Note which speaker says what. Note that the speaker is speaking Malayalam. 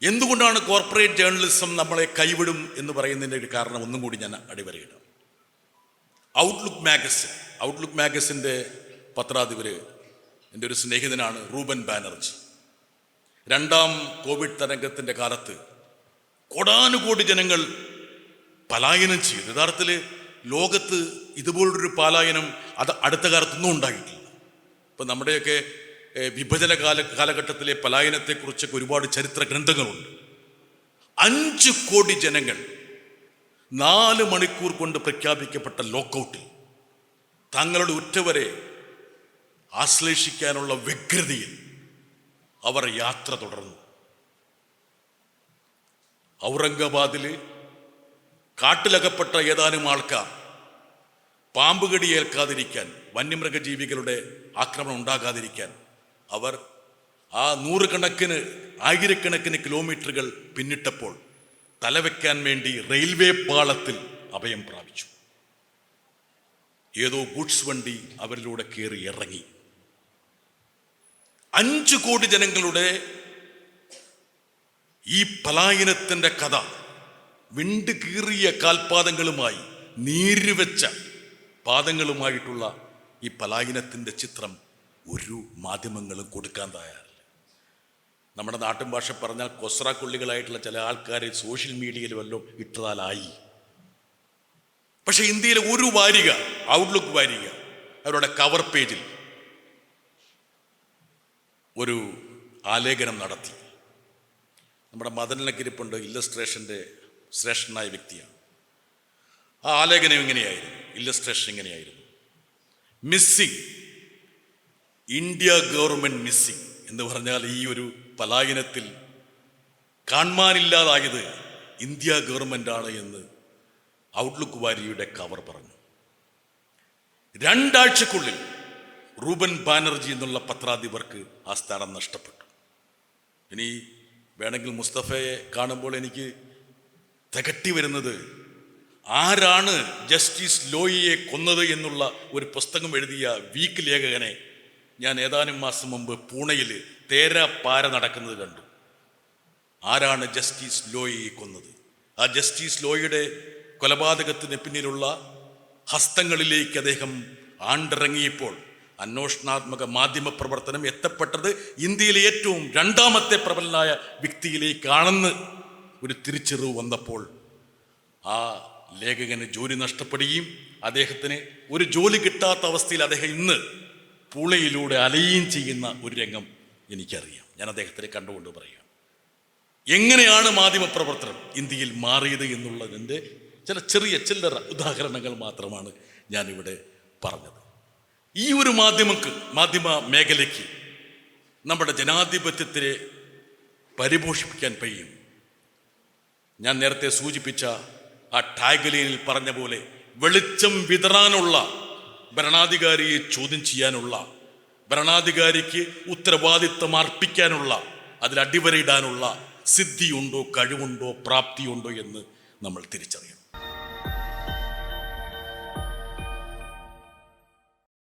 Speaker 1: എന്തുകൊണ്ടാണ് കോർപ്പറേറ്റ് ജേർണലിസം നമ്മളെ കൈവിടും എന്ന് പറയുന്നതിൻ്റെ ഒരു കാരണം ഒന്നും കൂടി ഞാൻ അടിവരയിടാം. ഔട്ട്ലുക്ക് മാഗസിൻ്റെ പത്രാധിപര് എൻ്റെ ഒരു സ്നേഹിതനാണ് റൂബൻ ബാനർജി. രണ്ടാം കോവിഡ് തരംഗത്തിൻ്റെ കാലത്ത് കോടാനുകോടി ജനങ്ങൾ പലായനം ചെയ്തു. യഥാർത്ഥത്തിൽ ലോകത്ത് ഇതുപോലൊരു പലായനം അടുത്ത കാലത്തൊന്നും ഉണ്ടായിട്ടില്ല. ഇപ്പം നമ്മുടെയൊക്കെ വിഭജന കാലഘട്ടത്തിലെ പലായനത്തെക്കുറിച്ചൊക്കെ ഒരുപാട് ചരിത്ര ഗ്രന്ഥങ്ങളുണ്ട്. 5 കോടി ജനങ്ങൾ 4 മണിക്കൂർ കൊണ്ട് പ്രഖ്യാപിക്കപ്പെട്ട ലോക്കൗട്ടിൽ തങ്ങളുടെ ഉറ്റവരെ ആശ്ലേഷിക്കാനുള്ള വ്യഗ്രതയിൽ അവർ യാത്ര തുടർന്നു. ഔറംഗാബാദിൽ കാട്ടിലകപ്പെട്ട ഏതാനും ആൾക്കാർ പാമ്പ് കടിയേൽക്കാതിരിക്കാൻ, വന്യമൃഗജീവികളുടെ ആക്രമണം ഉണ്ടാകാതിരിക്കാൻ അവർ ആ ആയിരക്കണക്കിന് കിലോമീറ്ററുകൾ പിന്നിട്ടപ്പോൾ തലവെക്കാൻ വേണ്ടി റെയിൽവേ പാളത്തിൽ അഭയം പ്രാപിച്ചു. ഏതോ ഗുഡ്സ് വണ്ടി അവരിലൂടെ കയറി ഇറങ്ങി. 5 കോടി ജനങ്ങളുടെ ഈ പലായനത്തിൻ്റെ കഥ വിണ്ട് കീറിയ കാൽപാദങ്ങളുമായി, നീരുവെച്ച പാദങ്ങളുമായിട്ടുള്ള ഈ പലായനത്തിൻ്റെ ചിത്രം ഒരു മാധ്യമങ്ങളും കൊടുക്കാൻ തയ്യാറില്ല. നമ്മുടെ നാട്ടിൻ ഭാഷ പറഞ്ഞാൽ കൊസ്രാക്കൊള്ളികളായിട്ടുള്ള ചില ആൾക്കാർ സോഷ്യൽ മീഡിയയിൽ വല്ലതും ഇട്ടതാലായി. പക്ഷെ ഇന്ത്യയിലെ ഒരു വാരിക, ഔട്ട്ലുക്ക് വാരിക, അവരുടെ കവർ പേജിൽ ഒരു ആലേഖനം നടത്തി. നമ്മുടെ മദനലക്കിരിപ്പുണ്ട്, ഇല്ലസ്ട്രേഷൻ്റെ ശ്രേഷ്ഠനായ വ്യക്തിയാണ്. ആ ആലേഖനം ഇങ്ങനെയായിരുന്നു, ഇല്ലസ്ട്രേഷൻ ഇങ്ങനെയായിരുന്നു: മിസ്സിംഗ്, ഇന്ത്യ ഗവൺമെൻറ് മിസ്സിംഗ് എന്ന് പറഞ്ഞാൽ ഈ ഒരു പലായനത്തിൽ കാണാനില്ലാതായത് ഇന്ത്യ ഗവൺമെൻറ്റാണ് എന്ന് ഔട്ട്ലുക്ക് വാരികയുടെ കവർ പറഞ്ഞു. 2 ആഴ്ചക്കുള്ളിൽ റൂബൻ ബാനർജി എന്നുള്ള പത്രാധിപർക്ക് ആ സ്ഥാനം നഷ്ടപ്പെട്ടു. ഇനി വേണമെങ്കിൽ മുസ്തഫയെ കാണുമ്പോൾ എനിക്ക് തികട്ടി വരുന്നത്, ആരാണ് ജസ്റ്റിസ് ലോയിയെ കൊന്നത് എന്നുള്ള ഒരു പുസ്തകം എഴുതിയ വീക്ക് ലേഖകനെ ഞാൻ ഏതാനും മാസം മുമ്പ് പൂണെയിൽ തേരാപ്പാര നടക്കുന്നത് കണ്ടു. ആരാണ് ജസ്റ്റിസ് ലോയിയെ കൊന്നത്? ആ ജസ്റ്റിസ് ലോയിയുടെ കൊലപാതകത്തിന് പിന്നിലുള്ള ഹസ്തങ്ങളിലേക്ക് അദ്ദേഹം ആണ്ടിറങ്ങിയപ്പോൾ അന്വേഷണാത്മക മാധ്യമ പ്രവർത്തനം എത്തപ്പെട്ടത് ഇന്ത്യയിലെ ഏറ്റവും 2ാമത്തെ പ്രബലനായ വ്യക്തിയിലേക്കാണെന്ന് ഒരു തിരിച്ചറിവ് വന്നപ്പോൾ ആ ലേഖകന് ജോലി നഷ്ടപ്പെടുകയും അദ്ദേഹത്തിന് ഒരു ജോലി കിട്ടാത്ത അവസ്ഥയിൽ അദ്ദേഹം ഇന്ന് പൂളയിലൂടെ അലയുകയും ചെയ്യുന്ന ഒരു രംഗം എനിക്കറിയാം. ഞാൻ അദ്ദേഹത്തിനെ കണ്ടുകൊണ്ട് പറയാം, എങ്ങനെയാണ് മാധ്യമപ്രവർത്തനം ഇന്ത്യയിൽ മാറിയത് എന്നുള്ളതിൻ്റെ ചില ചില്ലറ ഉദാഹരണങ്ങൾ മാത്രമാണ് ഞാനിവിടെ പറഞ്ഞത്. ഈ ഒരു മാധ്യമ മേഖലയ്ക്ക് നമ്മുടെ ജനാധിപത്യത്തെ പരിപോഷിപ്പിക്കാൻ കഴിയും. ഞാൻ നേരത്തെ സൂചിപ്പിച്ച ആ ടാഗ്ലൈനിൽ പറഞ്ഞ പോലെ വെളിച്ചം വിതറാനുള്ള, ഭരണാധികാരിയെ ചോദ്യം ചെയ്യാനുള്ള, ഭരണാധികാരിക്ക് ഉത്തരവാദിത്വം അർപ്പിക്കാനുള്ള, അതിൽ അടിവരയിടാനുള്ള സിദ്ധിയുണ്ടോ, കഴിവുണ്ടോ, പ്രാപ്തിയുണ്ടോ എന്ന് നമ്മൾ തിരിച്ചറിയണം.